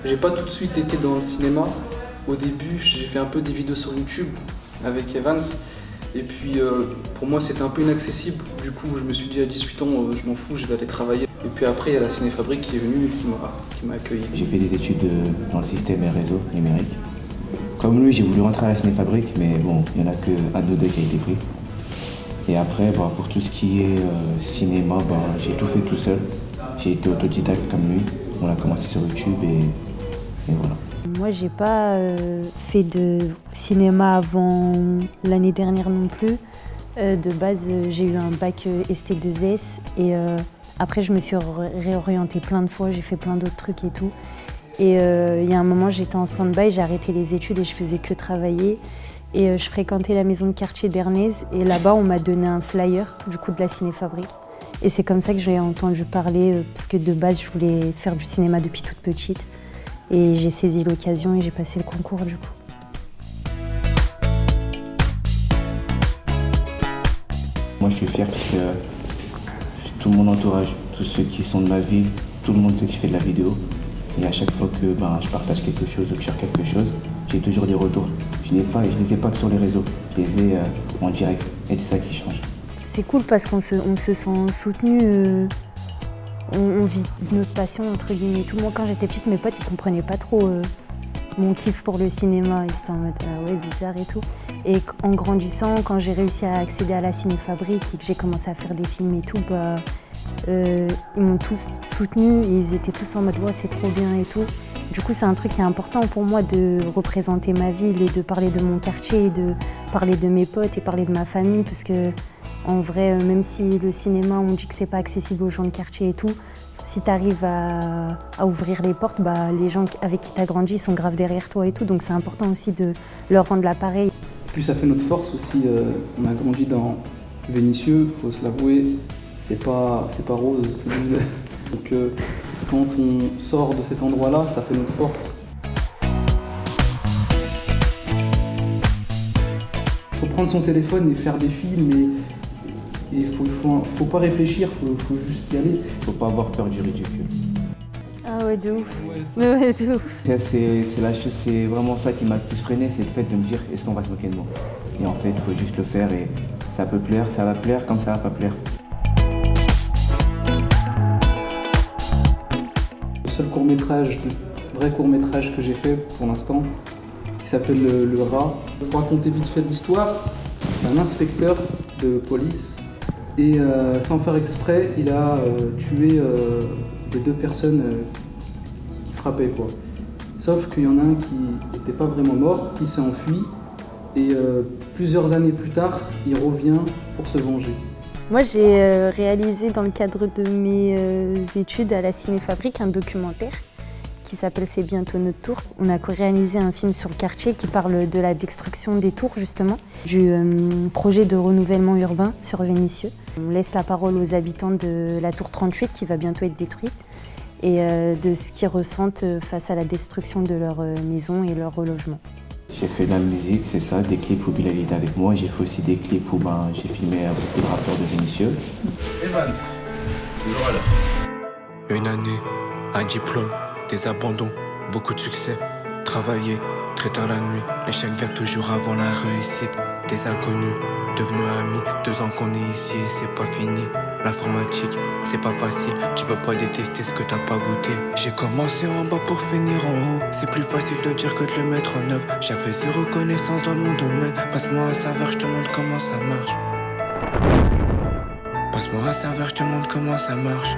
J'ai pas tout de suite été dans le cinéma. Au début, j'ai fait un peu des vidéos sur YouTube avec Evans. Et puis pour moi c'était un peu inaccessible, du coup je me suis dit à 18 ans je m'en fous, je vais aller travailler. Et puis après il y a la Cinéfabrique qui est venue et qui m'a accueilli. J'ai fait des études dans le système et réseau numérique. Comme lui j'ai voulu rentrer à la Cinéfabrique, mais bon, il n'y en a qu'un de deux qui a été pris. Et après pour tout ce qui est cinéma, j'ai tout fait tout seul. J'ai été autodidacte comme lui, on a commencé sur YouTube et voilà. Moi, j'ai pas fait de cinéma avant l'année dernière non plus. De base, j'ai eu un bac ST2S et après, je me suis réorientée plein de fois, j'ai fait plein d'autres trucs et tout. Et il y a un moment, j'étais en stand-by, j'ai arrêté les études et je faisais que travailler. Et je fréquentais la maison de quartier d'Ernez et là-bas, on m'a donné un flyer du coup de la Cinéfabrique. Et c'est comme ça que j'ai entendu parler, parce que de base, je voulais faire du cinéma depuis toute petite. Et j'ai saisi l'occasion et j'ai passé le concours du coup. Moi je suis fier parce que tout mon entourage, tous ceux qui sont de ma ville, tout le monde sait que je fais de la vidéo. Et à chaque fois que je partage quelque chose ou que je cherche quelque chose, j'ai toujours des retours. Je les ai pas que sur les réseaux, je les ai en direct. Et c'est ça qui change. C'est cool parce qu'on se sent soutenu. On vit notre passion entre guillemets. Tout moi quand j'étais petite, mes potes ils comprenaient pas trop mon kiff pour le cinéma. Ils étaient en mode ouais bizarre et tout. Et en grandissant, quand j'ai réussi à accéder à la Cinéfabrique et que j'ai commencé à faire des films et tout, ils m'ont tous soutenu. Ils étaient tous en mode ouais c'est trop bien et tout. Du coup c'est un truc qui est important pour moi de représenter ma ville et de parler de mon quartier, de parler de mes potes et parler de ma famille parce que en vrai, même si le cinéma, on dit que c'est pas accessible aux gens de quartier et tout, si tu arrives à ouvrir les portes, les gens avec qui tu as grandi sont grave derrière toi et tout. Donc c'est important aussi de leur rendre l'appareil. Puis ça fait notre force aussi. On a grandi dans Vénissieux, faut se l'avouer, c'est pas rose. Donc quand on sort de cet endroit-là, ça fait notre force. Faut prendre son téléphone et faire des films et faut pas réfléchir, faut juste y aller. Faut pas avoir peur du ridicule. Ah ouais, de ouf. Ouais, de ouf. C'est vraiment ça qui m'a le plus freiné, c'est le fait de me dire est-ce qu'on va se moquer de moi. Et en fait, il faut juste le faire et ça peut plaire, ça va plaire comme ça va pas plaire. Le seul vrai court-métrage que j'ai fait pour l'instant, qui s'appelle Le Rat. Pour raconter vite fait l'histoire, un inspecteur de police et sans faire exprès, il a tué les deux personnes qui frappaient quoi. Sauf qu'il y en a un qui n'était pas vraiment mort, qui s'est enfui et plusieurs années plus tard, il revient pour se venger. Moi j'ai réalisé dans le cadre de mes études à la Cinéfabrique un documentaire qui s'appelle C'est bientôt notre tour. On a réalisé un film sur le quartier qui parle de la destruction des tours justement, du projet de renouvellement urbain sur Vénissieux. On laisse la parole aux habitants de la tour 38 qui va bientôt être détruite et de ce qu'ils ressentent face à la destruction de leur maison et leur relogement. J'ai fait de la musique, c'est ça, des clips où Bilal était avec moi. J'ai fait aussi des clips où j'ai filmé beaucoup de rappeurs de Vénissieux. Evans, toujours à l'heure. Une année, un diplôme, des abandons, beaucoup de succès. Travailler, très tard la nuit, l'échec vient toujours avant la réussite. Des inconnus, devenus amis, 2 ans qu'on est ici et c'est pas fini. L'informatique, c'est pas facile, tu peux pas détester ce que t'as pas goûté. J'ai commencé en bas pour finir en haut, c'est plus facile de dire que de le mettre en œuvre. J'avais 0 connaissance dans mon domaine, passe-moi un serveur, je te montre comment ça marche. Passe-moi un serveur, je te montre comment ça marche.